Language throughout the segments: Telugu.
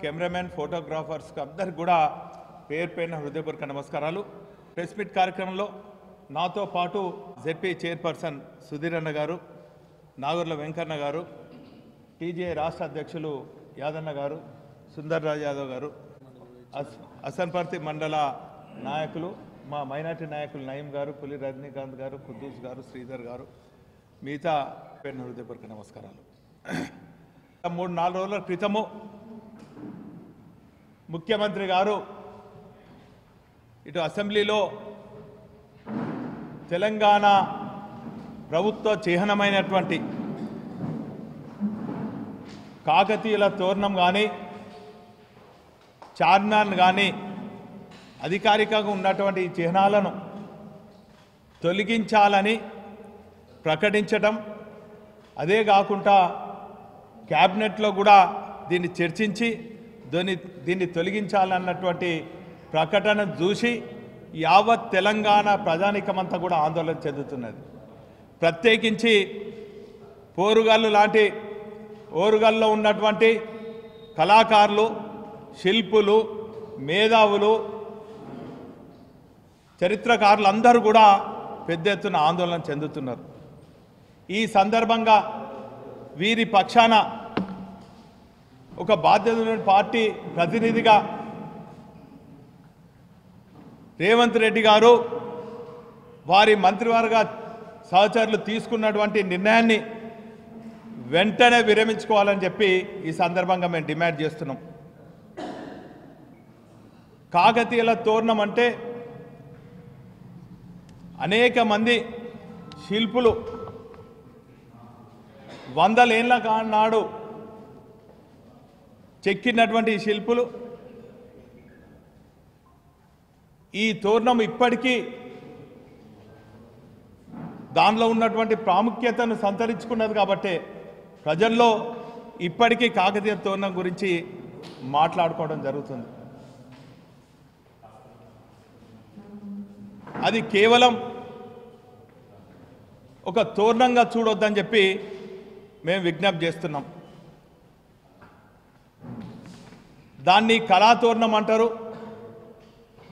కెమెరామెన్ ఫోటోగ్రాఫర్స్ అందరికి కూడా పేరు పేరున హృదయపూర్వక నమస్కారాలు. ప్రెస్ మీట్ కార్యక్రమంలో నాతో పాటు జెడ్పీ చైర్పర్సన్ సుధీర్ అన్న గారు, నాగూర్ల వెంకన్న గారు, టీజేఏ రాష్ట్ర అధ్యక్షులు యాదన్న గారు, సుందర్ రాజ్ యాదవ్ గారు, అసన్పర్తి మండల నాయకులు, మా మైనార్టీ నాయకులు నయీం గారు, పులి రజనీకాంత్ గారు, ఖుద్దూస్ గారు, శ్రీధర్ గారు, మిగతా పేరున హృదయపూర్వక నమస్కారాలు. 3-4 రోజుల క్రితము ముఖ్యమంత్రి గారు ఇటు అసెంబ్లీలో తెలంగాణ ప్రభుత్వ చిహ్నమైనటువంటి కాకతీయుల తోరణం కానీ చార్మినార్ కానీ అధికారికంగా ఉన్నటువంటి ఈ చిహ్నాలను తొలగించాలని ప్రకటించడం, అదే కాకుండా క్యాబినెట్లో కూడా దీన్ని చర్చించి దీన్ని తొలగించాలన్నటువంటి ప్రకటన చూసి యావత్ తెలంగాణ ప్రజానికమంతా కూడా ఆందోళన చెందుతున్నది. ప్రత్యేకించి పోరుగల్లు లాంటి ఓరుగల్లో ఉన్నటువంటి కళాకారులు, శిల్పులు, మేధావులు, చరిత్రకారులు అందరూ కూడా పెద్ద ఎత్తున ఆందోళన చెందుతున్నారు. ఈ సందర్భంగా వీరి పక్షాన ఒక బాధ్యత పార్టీ ప్రతినిధిగా రేవంత్ రెడ్డి గారు వారి మంత్రివర్గ సహచరులు తీసుకున్నటువంటి నిర్ణయాన్ని వెంటనే విరమించుకోవాలని చెప్పి ఈ సందర్భంగా మేము డిమాండ్ చేస్తున్నాం. కాకతీయుల తోరణం అంటే అనేక మంది శిల్పులు 100 ఏళ్ల నాడు చెక్కినటువంటి శిల్పులు ఈ తోరణం ఇప్పటికీ దానిలో ఉన్నటువంటి ప్రాముఖ్యతను సంతరించుకున్నది. కాబట్టి ప్రజల్లో ఇప్పటికీ కాకతీయ తోరణం గురించి మాట్లాడుకోవడం జరుగుతుంది. అది కేవలం ఒక తోరణంగా చూడొద్దని చెప్పి మేము విజ్ఞప్తి చేస్తున్నాం. దాన్ని కళాతోరణం అంటారు,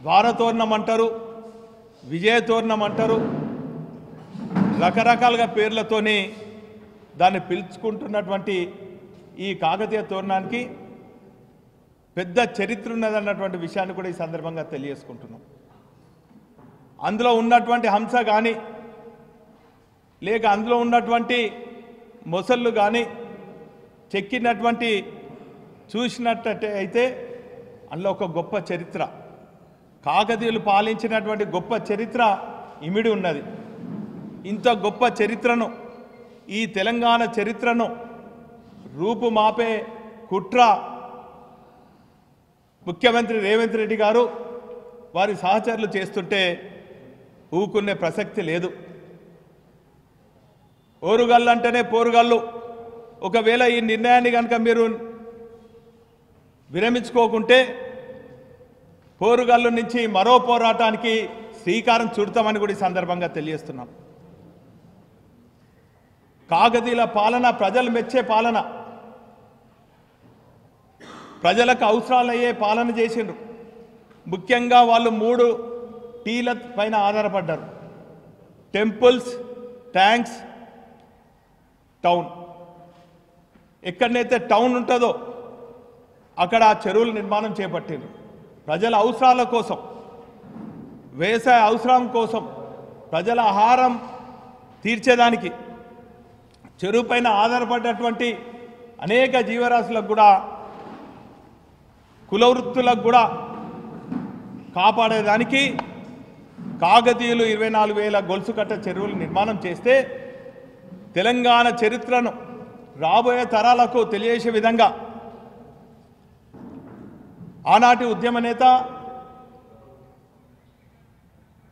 వారతోరణం అంటారు, విజయతోరణం అంటారు, రకరకాలుగా పేర్లతోని దాన్ని పిలుచుకుంటున్నటువంటి ఈ కాకతీయ తోరణానికి పెద్ద చరిత్ర ఉన్నదన్నటువంటి విషయాన్ని కూడా ఈ సందర్భంగా తెలియజేసుకుంటున్నాం. అందులో ఉన్నటువంటి హంస కానీ లేక అందులో ఉన్నటువంటి మొసళ్ళు కానీ చెక్కినటువంటి చూసినట్టయితే అందులో ఒక గొప్ప చరిత్ర, కాకతీయులు పాలించినటువంటి గొప్ప చరిత్ర ఇమిడి ఉన్నది. ఇంత గొప్ప చరిత్రను, ఈ తెలంగాణ చరిత్రను రూపుమాపే కుట్ర ముఖ్యమంత్రి రేవంత్ రెడ్డి గారు వారి సహచరులు చేస్తుంటే ఊకునే ప్రసక్తి లేదు. ఓరుగల్లు అంటేనే పోరుగల్లు. ఒకవేళ ఈ నిర్ణయాన్ని కనుక మీరు విరమించుకోకుంటే పోరుగల్లు నుంచి మరో పోరాటానికి శ్రీకారం చుడతామని కూడా ఈ సందర్భంగా తెలియజేస్తున్నాం. కాకతీయుల పాలన ప్రజలు మెచ్చే పాలన, ప్రజలకు అవసరాలయ్యే పాలన చేసిండ్రు. ముఖ్యంగా వాళ్ళు 3 టీల పైన ఆధారపడ్డారు: టెంపుల్స్, ట్యాంక్స్, టౌన్. ఎక్కడనైతే టౌన్ ఉంటుందో అక్కడ చెరువుల నిర్మాణం చేపట్టిండ్రు. ప్రజల అవసరాల కోసం, వ్యవసాయ అవసరం కోసం, ప్రజల ఆహారం తీర్చేదానికి చెరువు పైన ఆధారపడ్డటువంటి అనేక జీవరాశులకు కూడా, కుల వృత్తులకు కూడా కాపాడేదానికి కాకతీయులు 24,000 గొలుసు కట్ట చెరువులు నిర్మాణం చేస్తే తెలంగాణ చరిత్రను రాబోయే తరాలకు తెలియజేసే విధంగా ఆనాటి ఉద్యమ నేత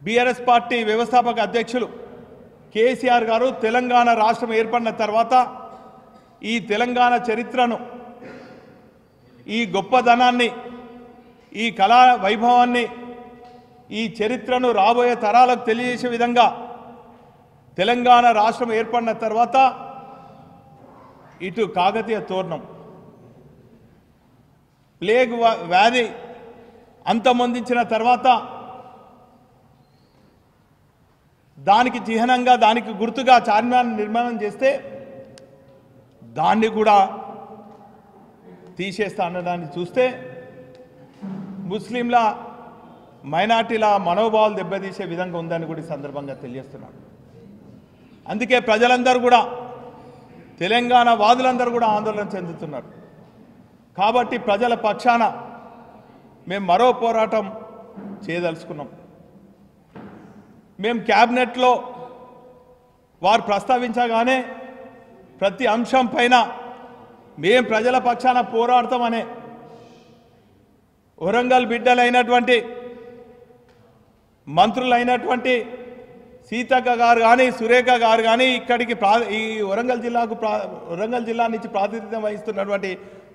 బీఆర్ఎస్ పార్టీ వ్యవస్థాపక అధ్యక్షులు కేసీఆర్ గారు తెలంగాణ రాష్ట్రం ఏర్పడిన తర్వాత ఈ తెలంగాణ చరిత్రను, ఈ గొప్పదనాన్ని, ఈ కళా వైభవాన్ని, ఈ చరిత్రను రాబోయే తరాలకు తెలియజేసే విధంగా తెలంగాణ రాష్ట్రం ఏర్పడిన తర్వాత ఇటు కాకతీయ తోరణం ప్లేగ్ వ్యాధి అంతమొందించిన తర్వాత దానికి చిహ్నంగా దానికి గుర్తుగా చార్మినార్ నిర్మాణం చేస్తే దాన్ని కూడా తీసేస్తా అన్నదాన్ని చూస్తే ముస్లింల మైనార్టీల మనోభావాలు దెబ్బతీసే విధంగా ఉందని కూడా ఈ సందర్భంగా తెలియజేస్తున్నాను. అందుకే ప్రజలందరూ కూడా తెలంగాణ వాదులందరూ కూడా ఆందోళన చెందుతున్నారు. కాబట్టి ప్రజల పక్షాన మేము మరో పోరాటం చేయదలుచుకున్నాం. మేము క్యాబినెట్లో వారు ప్రస్తావించగానే ప్రతి అంశం పైన మేము ప్రజల పక్షాన పోరాడతామనే వరంగల్ బిడ్డలైనటువంటి మంత్రులైనటువంటి సీతక్క గారు కానీ సురేఖ గారు కానీ ఇక్కడికి ఈ వరంగల్ జిల్లా నుంచి ప్రాతినిధ్యం వహిస్తున్నటువంటి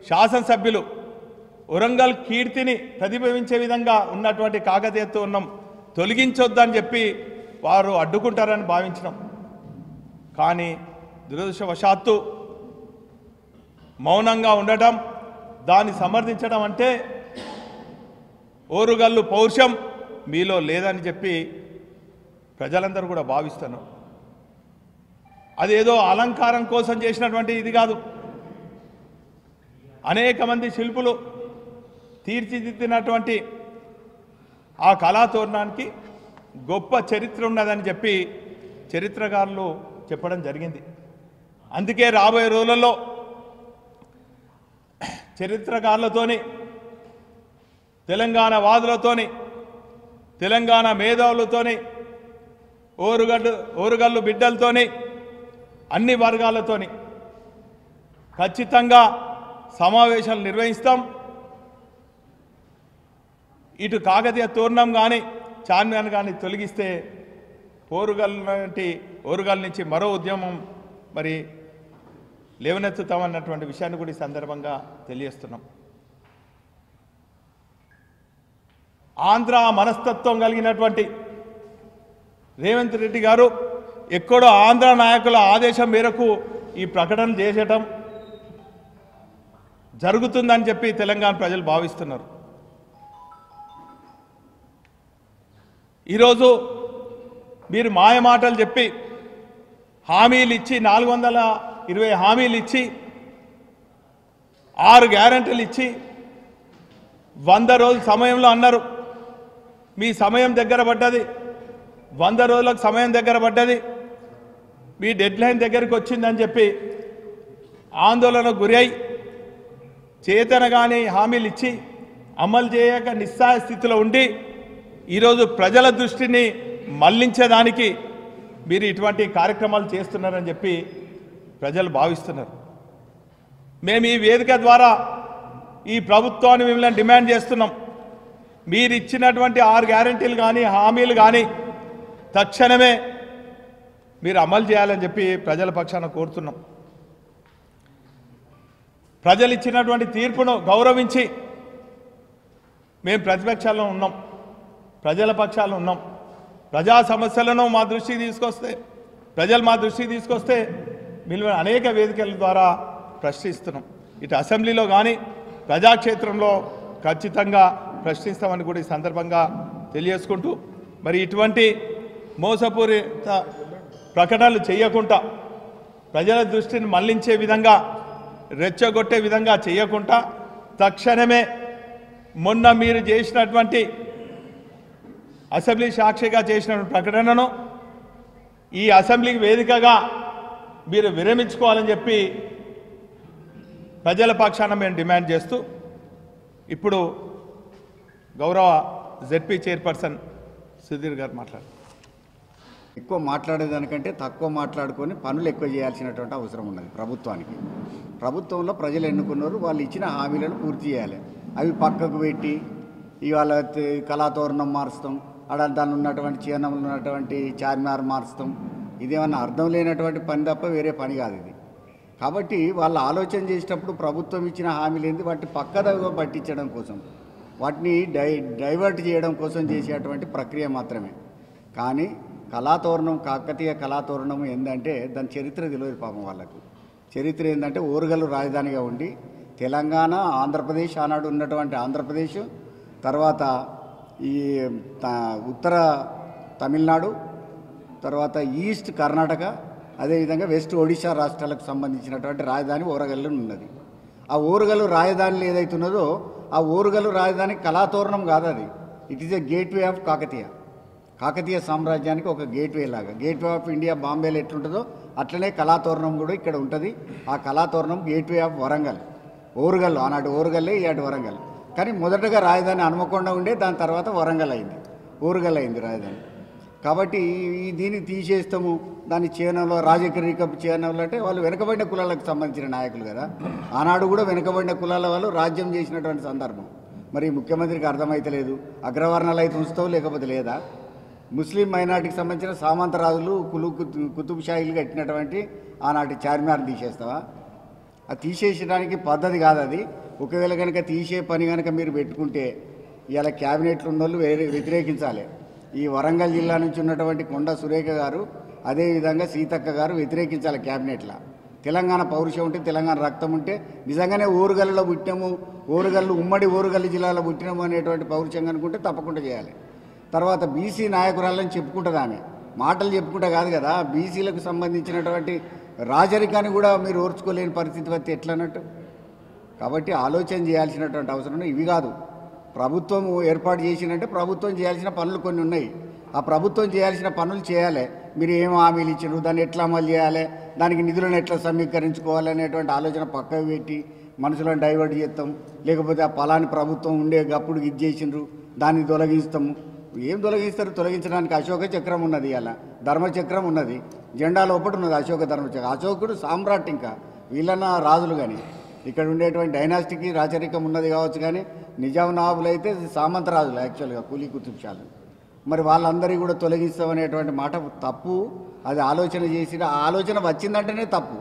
శాసనసభ్యులు వరంగల్ కీర్తిని ప్రతిబింబించే విధంగా ఉన్నటువంటి కాకతీయత్వం తొలగించొద్దని చెప్పి వారు అడ్డుకుంటారని భావించినాం. కానీ దురదృష్టవశాత్తు మౌనంగా ఉండటం, దాన్ని సమర్థించడం అంటే ఓరుగల్లు పౌరుషం మీలో లేదని చెప్పి ప్రజలందరూ కూడా భావిస్తున్నారు. అదేదో అలంకారం కోసం చేసినటువంటి ఇది కాదు. అనేక మంది శిల్పులు తీర్చిదిద్దినటువంటి ఆ కళాతోరణానికి గొప్ప చరిత్ర ఉన్నదని చెప్పి చరిత్రకారులు చెప్పడం జరిగింది. అందుకే రాబోయే రోజులలో చరిత్రకారులతోని, తెలంగాణ వాదులతోని, తెలంగాణ మేధావులతోని, ఓరుగల్లు బిడ్డలతోని, అన్ని వర్గాలతోని ఖచ్చితంగా సమావేశాలు నిర్వహిస్తాం. ఇటు కాకతీయ తోరణం కానీ చార్మినార్ కానీ తొలగిస్తే ఓరుగల్ నుంచి మరో ఉద్యమం మరి లేవనెత్తుతామన్నటువంటి విషయాన్ని కూడా ఈ సందర్భంగా తెలియజేస్తున్నాం. ఆంధ్ర మనస్తత్వం కలిగినటువంటి రేవంత్ రెడ్డి గారు ఎక్కడో ఆంధ్ర నాయకుల ఆదేశం మేరకు ఈ ప్రకటన చేసేయటం జరుగుతుందని చెప్పి తెలంగాణ ప్రజలు భావిస్తున్నారు. ఈరోజు మీరు మాయమాటలు చెప్పి హామీలు ఇచ్చి 420 హామీలు ఇచ్చి 6 గ్యారెంటీలు ఇచ్చి 100 రోజుల సమయంలో అన్నారు. మీ సమయం దగ్గర పడ్డది, 100 రోజులకు సమయం దగ్గర పడ్డది, మీ డెడ్ లైన్ దగ్గరికి వచ్చిందని చెప్పి ఆందోళనకు గురి అయి చేతనగాని హామీలు ఇచ్చి అమలు చేయక నిస్సహాయ స్థితిలో ఉండి ఈరోజు ప్రజల దృష్టిని మళ్లించేదానికి మీరు ఇటువంటి కార్యక్రమాలు చేస్తున్నారని చెప్పి ప్రజలు భావిస్తున్నారు. మేము ఈ వేదిక ద్వారా ఈ ప్రభుత్వాన్ని మిమ్మల్ని డిమాండ్ చేస్తున్నాం. మీరు ఇచ్చినటువంటి 6 గ్యారెంటీలు కానీ హామీలు కానీ తక్షణమే మీరు అమలు చేయాలని చెప్పి ప్రజల పక్షాన కోరుతున్నాం. ప్రజలు ఇచ్చినటువంటి తీర్పును గౌరవించి మేము ప్రతిపక్షాల్లో ఉన్నాం, ప్రజల పక్షాల్లో ఉన్నాం. ప్రజా సమస్యలను మా దృష్టికి తీసుకొస్తే, ప్రజలు మా దృష్టికి తీసుకొస్తే మేము అనేక వేదికల ద్వారా ప్రశ్నిస్తున్నాం. ఇటు అసెంబ్లీలో కానీ ప్రజాక్షేత్రంలో ఖచ్చితంగా ప్రశ్నిస్తామని కూడా ఈ సందర్భంగా తెలియజేసుకుంటూ, మరి ఇటువంటి మోసపూరిత ప్రకటనలు చేయకుండా, ప్రజల దృష్టిని మళ్లించే విధంగా, రెచ్చగొట్టే విధంగా చేయకుండా తక్షణమే మొన్న మీరు చేసినటువంటి అసెంబ్లీ సాక్షిగా చేసిన ప్రకటనను ఈ అసెంబ్లీకి వేదికగా మీరు విరమించుకోవాలని చెప్పి ప్రజల పక్షాన మేము డిమాండ్ చేస్తూ, ఇప్పుడు గౌరవ జెడ్పీ చైర్పర్సన్ సుధీర్ గారు మాట్లాడారు. ఎక్కువ మాట్లాడేదానికంటే తక్కువ మాట్లాడుకొని పనులు ఎక్కువ చేయాల్సినటువంటి అవసరం ఉన్నది ప్రభుత్వానికి. ప్రభుత్వంలో ప్రజలు ఎన్నుకున్నారు, వాళ్ళు ఇచ్చిన హామీలను పూర్తి చేయాలి. అవి పక్కకు పెట్టి ఇవాళ కళాతోరణం మారుస్తాం, దానిలో ఉన్నటువంటి చిహ్నంలో ఉన్నటువంటి చార్మినార్ మారుస్తాం, ఇదేమన్నా అర్థం లేనటువంటి పని తప్ప వేరే పని కాదు ఇది. కాబట్టి వాళ్ళు ఆలోచన చేసేటప్పుడు ప్రభుత్వం ఇచ్చిన హామీలు ఏంది వాటిని పక్కదగా పట్టించడం కోసం, వాటిని డైవర్ట్ చేయడం కోసం చేసేటువంటి ప్రక్రియ మాత్రమే. కానీ కళాతోరణం, కాకతీయ కళాతోరణం ఏంటంటే దాని చరిత్ర తెలియదు పాపం వాళ్ళకు. చరిత్ర ఏంటంటే ఓరుగల్లు రాజధానిగా ఉండి తెలంగాణ, ఆంధ్రప్రదేశ్, ఆనాడు ఉన్నటువంటి ఆంధ్రప్రదేశ్, తర్వాత ఈ ఉత్తర తమిళనాడు, తర్వాత ఈస్ట్ కర్ణాటక, అదేవిధంగా వెస్ట్ ఒడిశా రాష్ట్రాలకు సంబంధించినటువంటి రాజధాని ఓరగల్లు ఉన్నది. ఆ ఓరుగల్లు రాజధానిలో ఏదైతే ఉన్నదో ఆ ఓరుగల్లు రాజధాని కళాతోరణం కాదు, అది it is a gateway of Kakatiya సామ్రాజ్యానికి ఒక గేట్వే లాగా. గేట్వే ఆఫ్ ఇండియా బాంబేలో ఎట్లుంటుందో అట్లనే కళాతోరణం కూడా ఇక్కడ ఉంటుంది. ఆ కళాతోరణం గేట్వే ఆఫ్ వరంగల్, ఓరుగల్లు, ఆనాటి ఓరుగల్లే ఈనాటి వరంగల్. కానీ మొదటగా రాజధాని హనుమకొండ ఉండే, దాని తర్వాత వరంగల్ అయింది, ఓరుగల్ అయింది రాజధాని. కాబట్టి దీన్ని తీసేస్తాము, దాని చేనంలో రాజకీయ చేనంలో అంటే వాళ్ళు వెనుకబడిన కులాలకు సంబంధించిన నాయకులు కదా. ఆనాడు కూడా వెనుకబడిన కులాల వాళ్ళు రాజ్యం చేసినటువంటి సందర్భం. మరి ముఖ్యమంత్రికి అర్థమైతలేదు, అగ్రవర్ణాలు అయితే ఉంచుతావు లేకపోతే లేదా. ముస్లిం మైనార్టీకి సంబంధించిన సామంతరాజులు కుతుబ్ షాహీలు కట్టినటువంటి ఆనాటి చార్మినార్ని తీసేస్తావా? అది తీసేయడానికి పద్ధతి కాదు అది. ఒకవేళ కనుక తీసే పని కనుక మీరు పెట్టుకుంటే ఇలా క్యాబినెట్లు ఉన్న వాళ్ళు వ్యతిరేకించాలి. ఈ వరంగల్ జిల్లా నుంచి ఉన్నటువంటి కొండ సురేఖ గారు, అదేవిధంగా సీతక్క గారు వ్యతిరేకించాలి క్యాబినెట్లో. తెలంగాణ పౌరుషం ఉంటే, తెలంగాణ రక్తం ఉంటే, నిజంగానే ఓరుగల్లులో పుట్టినాము, ఉమ్మడి ఓరుగల్లు జిల్లాలో పుట్టినాము అనేటువంటి పౌరుషంగా అనుకుంటే తప్పకుండా చేయాలి. తర్వాత బీసీ నాయకురాలని చెప్పుకుంటుంది ఆమె, మాటలు చెప్పుకుంటా కాదు కదా. బీసీలకు సంబంధించినటువంటి రాజరికాన్ని కూడా మీరు ఓర్చుకోలేని పరిస్థితి వస్తే ఎట్లన్నట్టు. కాబట్టి ఆలోచన చేయాల్సినటువంటి అవసరం ఇవి కాదు. ప్రభుత్వం ఏర్పాటు చేసినంటే ప్రభుత్వం చేయాల్సిన పనులు కొన్ని ఉన్నాయి. ఆ ప్రభుత్వం చేయాల్సిన పనులు చేయాలి. మీరు ఏం హామీలు ఇచ్చారు, దాన్ని ఎట్లా అమలు చేయాలి, దానికి నిధులను ఎట్లా సమీకరించుకోవాలి అనేటువంటి ఆలోచన పక్కకు పెట్టి మనుషులను డైవర్ట్ చేస్తాం. లేకపోతే ఆ పలాని ప్రభుత్వం ఉండే గప్పుడు ఇది చేసిండ్రు, దాన్ని తొలగిస్తాము. ఏం తొలగిస్తారు? తొలగించడానికి అశోక చక్రం ఉన్నది, అలా ధర్మచక్రం ఉన్నది, జెండాలో ఒకటి ఉన్నది అశోక ధర్మచక్రం. అశోకుడు సామ్రాట్, ఇంకా వీళ్ళన్న రాజులు. కానీ ఇక్కడ ఉండేటువంటి డైనాస్టిక్ రాచరికం ఉన్నది కావచ్చు, కానీ నిజాం నవాబులు అయితే సామంత రాజులు యాక్చువల్గా, కూలీ కుతుబ్ షాలు. మరి వాళ్ళందరికీ కూడా తొలగిస్తామనేటువంటి మాట తప్పు. అది ఆలోచన చేసిన ఆలోచన వచ్చిందంటేనే తప్పు.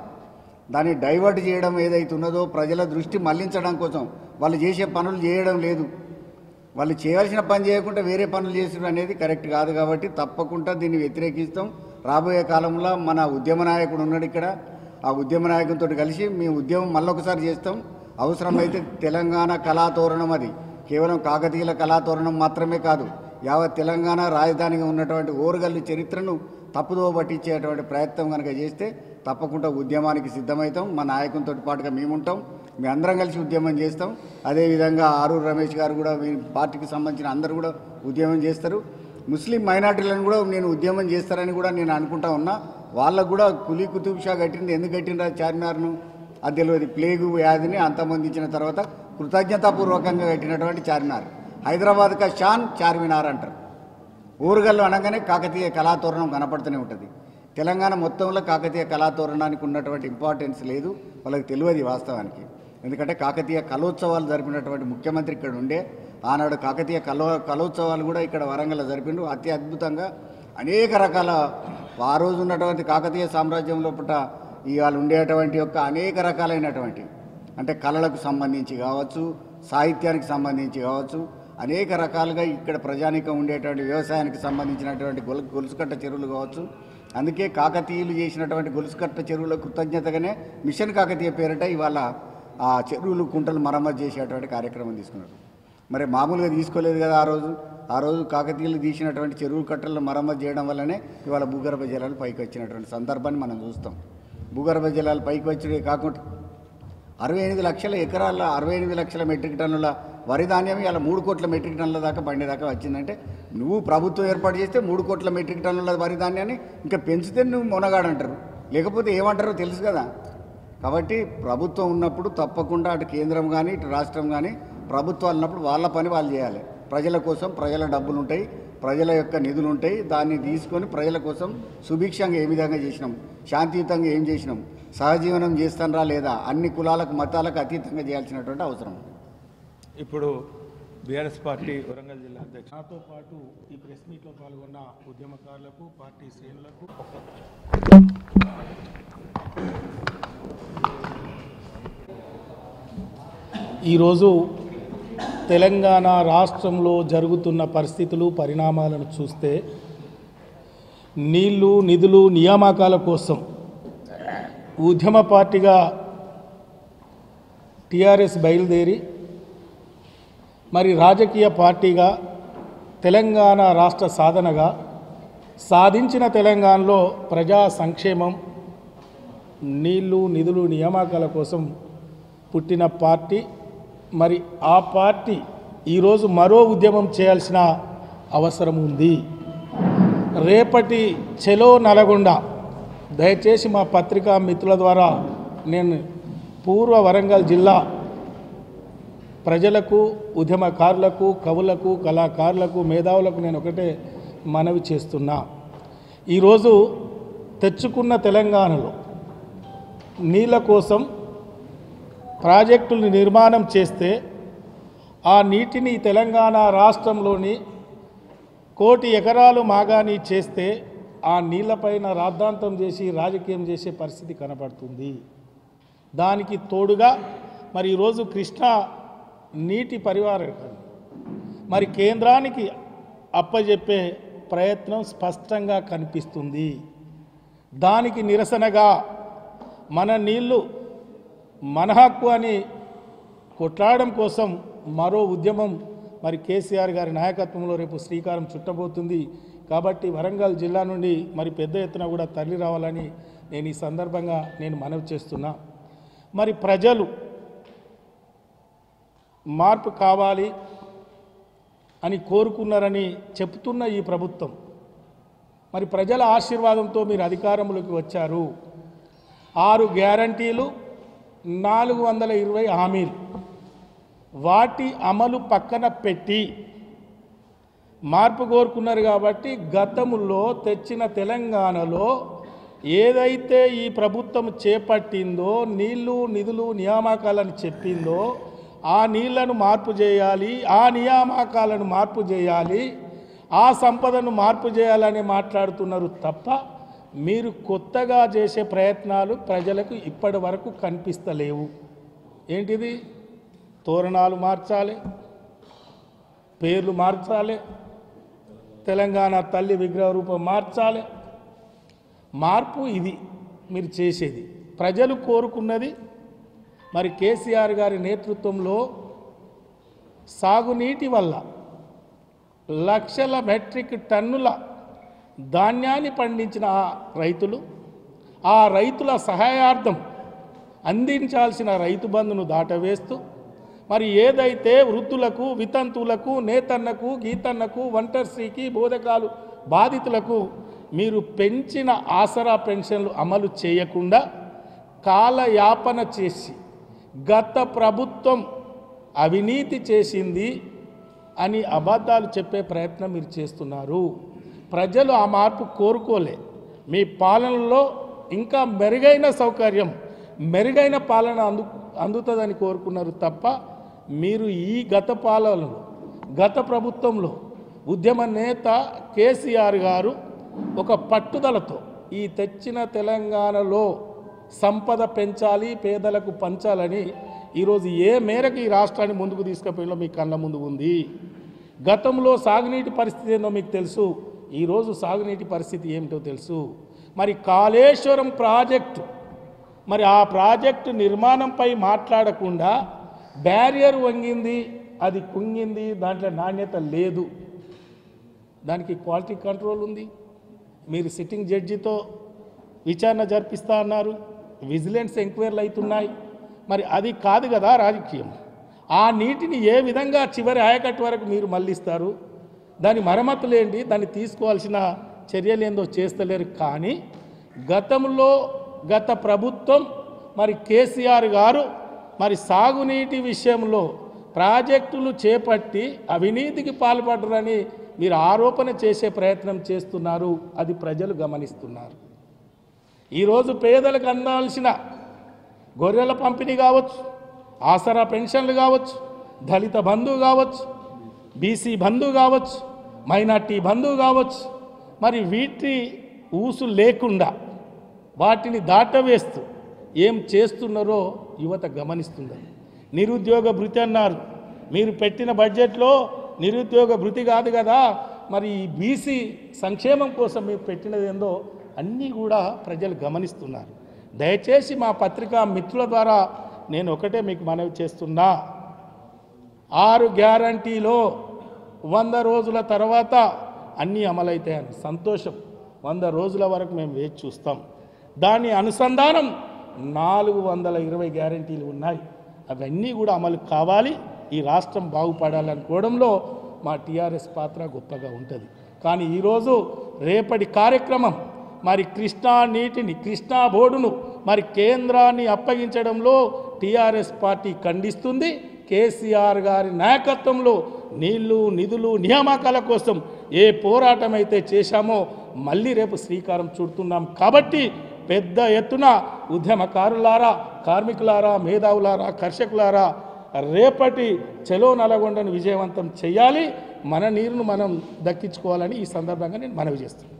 దాన్ని డైవర్ట్ చేయడం ఏదైతే ఉన్నదో, ప్రజల దృష్టి మళ్లించడం కోసం వాళ్ళు చేసే పనులు చేయడం లేదు. వాళ్ళు చేయాల్సిన పని చేయకుండా వేరే పనులు చేసడం అనేది కరెక్ట్ కాదు. కాబట్టి తప్పకుండా దీన్ని వ్యతిరేకిస్తాం. రాబోయే కాలంలో మన ఉద్యమ నాయకుడు ఉన్నాడు ఇక్కడ, ఆ ఉద్యమ నాయకునితో కలిసి మేము ఉద్యమం మళ్ళొకసారి చేస్తాం. అవసరమైతే తెలంగాణ కళాతోరణం, అది కేవలం కాకతీయుల కళాతోరణం మాత్రమే కాదు, యావత్ తెలంగాణ రాజధానిగా ఉన్నటువంటి ఓరుగల్లు చరిత్రను తప్పుదోవ పట్టించేటువంటి ప్రయత్నం కనుక చేస్తే తప్పకుండా ఉద్యమానికి సిద్ధమవుతాం. మా నాయకునితో పాటుగా మేముంటాం, మేము అందరం కలిసి ఉద్యమం చేస్తాం. అదేవిధంగా ఆరూరు రమేష్ గారు కూడా మీ పార్టీకి సంబంధించిన అందరూ కూడా ఉద్యమం చేస్తారు. ముస్లిం మైనార్టీలను కూడా నేను ఉద్యమం చేస్తారని కూడా నేను అనుకుంటా ఉన్నా. వాళ్ళకు కూడా కులీ కుతుబ్ షా కట్టింది, ఎందుకు కట్టిండ్రా చార్మినార్ను అది తెలియదు. ప్లేగు వ్యాధిని అంతమొందించిన తర్వాత కృతజ్ఞతాపూర్వకంగా కట్టినటువంటి చార్మినార్. హైదరాబాద్ కా షాన్ చార్మినార్ అంటారు. ఓరుగల్లు అనగానే కాకతీయ కళాతోరణం కనపడుతూనే ఉంటుంది. తెలంగాణ మొత్తంలో కాకతీయ కళాతోరణానికి ఉన్నటువంటి ఇంపార్టెన్స్ లేదు, వాళ్ళకి తెలియదు వాస్తవానికి. ఎందుకంటే కాకతీయ కళోత్సవాలు జరిపినటువంటి ముఖ్యమంత్రి ఇక్కడ ఉండే. ఆనాడు కాకతీయ కళోత్సవాలు కూడా ఇక్కడ వరంగల్లో జరిపిండ్రు అతి అద్భుతంగా. అనేక రకాల ఆ రోజు ఉన్నటువంటి కాకతీయ సామ్రాజ్యం లోపల ఇవాళ ఉండేటువంటి యొక్క అనేక రకాలైనటువంటి, అంటే కళలకు సంబంధించి కావచ్చు, సాహిత్యానికి సంబంధించి కావచ్చు, అనేక రకాలుగా ఇక్కడ ప్రజానికం ఉండేటువంటి వ్యవసాయానికి సంబంధించినటువంటి గొలుసుకట్ట చెరువులు కావచ్చు. అందుకే కాకతీయులు చేసినటువంటి గొలుసుకట్ట చెరువుల కృతజ్ఞతగానే మిషన్ కాకతీయ పేరిట ఇవాళ ఆ చెరువులు కుంటలు మరమ్మతు చేసేటువంటి కార్యక్రమం తీసుకున్నారు. మరి మామూలుగా తీసుకోలేదు కదా ఆ రోజు కాకతీయులు తీసినటువంటి చెరువు కట్టలను మరమ్మతు చేయడం వల్లనే ఇవాళ భూగర్భ జలాలు పైకి వచ్చినటువంటి సందర్భాన్ని మనం చూస్తాం. భూగర్భ జలాలు పైకి వచ్చే కాకుండా 68 లక్షల ఎకరాల 68 లక్షల మెట్రిక్ టన్నుల వరి ధాన్యం ఇలా 3 కోట్ల మెట్రిక్ టన్నుల దాకా బండి వచ్చిందంటే, నువ్వు ప్రభుత్వం ఏర్పాటు చేస్తే 3 కోట్ల మెట్రిక్ టన్నుల వరి ధాన్యాన్ని ఇంకా పెంచితే నువ్వు మొనగాడంటారు, లేకపోతే ఏమంటారో తెలుసు కదా. కాబట్టి ప్రభుత్వం ఉన్నప్పుడు తప్పకుండా అటు కేంద్రం కానీ ఇటు రాష్ట్రం కానీ ప్రభుత్వాలు ఉన్నప్పుడు వాళ్ళ పని వాళ్ళు చేయాలి. ప్రజల కోసం ప్రజల డబ్బులు ఉంటాయి, ప్రజల యొక్క నిధులు ఉంటాయి. దాన్ని తీసుకొని ప్రజల కోసం సుభిక్షంగా ఏ విధంగా చేసినాం, శాంతియుతంగా ఏం చేసినాం, సహజీవనం చేస్తానరా లేదా, అన్ని కులాలకు మతాలకు అతీతంగా చేయాల్సినటువంటి అవసరం. ఇప్పుడు బీఆర్ఎస్ పార్టీ వరంగల్ జిల్లా అధ్యక్షుడు నాతో పాటు ఈ ప్రెస్ మీట్లో పాల్గొన్న ఉద్యమకారులకు, పార్టీ శ్రేణులకు ఈరోజు తెలంగాణ రాష్ట్రంలో జరుగుతున్న పరిస్థితులు, పరిణామాలను చూస్తే నీళ్లు, నిధులు, నియామకాల కోసం ఉద్యమ పార్టీగా టీఆర్ఎస్ బయలుదేరి మరి రాజకీయ పార్టీగా తెలంగాణ రాష్ట్ర సాధనగా సాధించిన తెలంగాణలో ప్రజా సంక్షేమం, నీళ్లు, నిధులు, నియామకాల కోసం పుట్టిన పార్టీ. మరి ఆ పార్టీ ఈరోజు మరో ఉద్యమం చేయాల్సిన అవసరం ఉంది. రేపటి చెలో నల్గొండ దయచేసి మా పత్రికా మిత్రుల ద్వారా నేను పూర్వ వరంగల్ జిల్లా ప్రజలకు, ఉద్యమకారులకు, కవులకు, కళాకారులకు, మేధావులకు నేను ఒకటే మనవి చేస్తున్నా. ఈరోజు తెచ్చుకున్న తెలంగాణలో నీళ్ళ కోసం ప్రాజెక్టులు నిర్మాణం చేస్తే ఆ నీటిని తెలంగాణ రాష్ట్రంలోని 1 కోటి ఎకరాలు మాగాని చేస్తే ఆ నీళ్లపైన రాద్ధాంతం చేసి రాజకీయం చేసే పరిస్థితి కనబడుతుంది. దానికి తోడుగా మరి ఈరోజు కృష్ణా నీటి పరివారం మరి కేంద్రానికి అప్పజెప్పే ప్రయత్నం స్పష్టంగా కనిపిస్తుంది. దానికి నిరసనగా మన నీళ్లు మన హక్కు అని కొట్లాడడం కోసం మరో ఉద్యమం మరి కేసీఆర్ గారి నాయకత్వంలో రేపు శ్రీకారం చుట్టబోతుంది. కాబట్టి వరంగల్ జిల్లా నుండి మరి పెద్ద ఎత్తున కూడా తరలి రావాలని నేను ఈ సందర్భంగా నేను మనవి చేస్తున్నా. మరి ప్రజలు మార్పు కావాలి అని కోరుకున్నారని చెప్తున్న ఈ ప్రభుత్వం మరి ప్రజల ఆశీర్వాదంతో మీరు అధికారంలోకి వచ్చారు. 6 గ్యారంటీలు, 420 హామీలు, వాటి అమలు పక్కన పెట్టి మార్పు కోరుకున్నారు. కాబట్టి గతంలో తెచ్చిన తెలంగాణలో ఏదైతే ఈ ప్రభుత్వం చేపట్టిందో, నీళ్లు, నిధులు, నియామకాలను చెప్పిందో ఆ నీళ్లను మార్పు చేయాలి, ఆ నియామకాలను మార్పు చేయాలి, ఆ సంపదను మార్పు చేయాలని మాట్లాడుతున్నారు తప్ప మీరు కొత్తగా చేసే ప్రయత్నాలు ప్రజలకు ఇప్పటి వరకు కనిపిస్తలేవు. ఏంటిది? తోరణాలు మార్చాలి, పేర్లు మార్చాలి, తెలంగాణ తల్లి విగ్రహ రూపం మార్చాలి. మార్పు ఇది మీరు చేసేది. ప్రజలు కోరుకున్నది మరి కేసీఆర్ గారి నేతృత్వంలో సాగునీటి వల్ల లక్షల మెట్రిక్ టన్నుల ధాన్యాన్ని పండించిన రైతులు, ఆ రైతుల సహాయార్థం అందించాల్సిన రైతు బంధును దాటవేస్తూ మరి ఏదైతే వృద్ధులకు, వితంతువులకు, నేతన్నకు, గీతన్నకు, ఒంటరిస్త్రీకి, బోధకాలు బాధితులకు మీరు పెంచిన ఆసరా పెన్షన్లు అమలు చేయకుండా కాలయాపన చేసి గత ప్రభుత్వం అవినీతి చేసింది అని అబద్ధాలు చెప్పే ప్రయత్నం మీరు చేస్తున్నారు. ప్రజలు ఆ మార్పు కోరుకోలే. మీ పాలనలో ఇంకా మెరుగైన సౌకర్యం, మెరుగైన పాలన అందుతుందని కోరుకున్నారు తప్ప మీరు ఈ గత పాలనలో, గత ప్రభుత్వంలో ఉద్యమ నేత కేసీఆర్ గారు ఒక పట్టుదలతో ఈ తెచ్చిన తెలంగాణలో సంపద పెంచాలి, పేదలకు పంచాలని ఈరోజు ఏ మేరకు ఈ రాష్ట్రాన్ని ముందుకు తీసుకుపోయినా మీ కళ్ళ ముందు ఉంది. గతంలో సాగునీటి పరిస్థితి ఏందో మీకు తెలుసు, ఈరోజు సాగునీటి పరిస్థితి ఏమిటో తెలుసు. మరి కాళేశ్వరం ప్రాజెక్టు, మరి ఆ ప్రాజెక్టు నిర్మాణంపై మాట్లాడకుండా బ్యారియర్ వంగింది, అది కుంగింది, దాంట్లో నాణ్యత లేదు, దానికి క్వాలిటీ కంట్రోల్ ఉంది. మీరు సిట్టింగ్ జడ్జితో విచారణ జరిపిస్తా అన్నారు, విజిలెన్స్ ఎంక్వైరీలు అవుతున్నాయి. మరి అది కాదు కదా రాజకీయం. ఆ నీటిని ఏ విధంగా చివరి ఆయకట్టు వరకు మీరు మళ్ళిస్తారు? దాని మరమ్మతులేంటి, దాన్ని తీసుకోవాల్సిన చర్యలు ఏందో చేస్తలేరు. కానీ గతంలో గత ప్రభుత్వం మరి కేసీఆర్ గారు మరి సాగునీటి విషయంలో ప్రాజెక్టులు చేపట్టి అవినీతికి పాల్పడరని మీరు ఆరోపణ చేసే ప్రయత్నం చేస్తున్నారు. అది ప్రజలు గమనిస్తున్నారు. ఈరోజు పేదలకు అందాల్సిన గొర్రెల పంపిణీ కావచ్చు, ఆసరా పెన్షన్లు కావచ్చు, దళిత బంధువు కావచ్చు, బీసీ బంధువు కావచ్చు, మైనార్టీ బంధువు కావచ్చు, మరి వీటి ఊసు లేకుండా వాటిని దాటవేస్తూ ఏం చేస్తున్నారో యువత గమనిస్తున్నారు. నిరుద్యోగ భృతి అన్నారు, మీరు పెట్టిన బడ్జెట్లో నిరుద్యోగ భృతి కాదు కదా, మరి ఈ బీసీ సంక్షేమం కోసం మీరు పెట్టినది ఏందో అన్నీ కూడా ప్రజలు గమనిస్తున్నారు. దయచేసి మా పత్రికా మిత్రుల ద్వారా నేను ఒకటే మీకు మనవి చేస్తున్నా, 6 గ్యారంటీలో 100 రోజుల తర్వాత అన్నీ అమలైతాయని సంతోషం. 100 రోజుల వరకు మేము వేచి చూస్తాం. దాని అనుసంధానం 420 గ్యారంటీలు ఉన్నాయి. అవన్నీ కూడా అమలు కావాలి. ఈ రాష్ట్రం బాగుపడాలనుకోవడంలో మా టీఆర్ఎస్ పాత్ర గొప్పగా ఉంటుంది. కానీ ఈరోజు రేపటి కార్యక్రమం మరి కృష్ణా నీటిని, కృష్ణా బోర్డును మరి కేంద్రాన్ని అప్పగించడంలో టీఆర్ఎస్ పార్టీ ఖండిస్తుంది. కేసీఆర్ గారి నాయకత్వంలో నీళ్లు, నిధులు, నియామకాల కోసం ఏ పోరాటం అయితే చేశామో మళ్ళీ రేపు శ్రీకారం చుడుతున్నాం. కాబట్టి పెద్ద ఎత్తున ఉద్యమకారులారా, కార్మికులారా, మేధావులారా, కర్షకులారా రేపటి చలో నల్గొండను విజయవంతం చేయాలి. మన నీరును మనం దక్కించుకోవాలని ఈ సందర్భంగా నేను మనవి చేస్తున్నాను.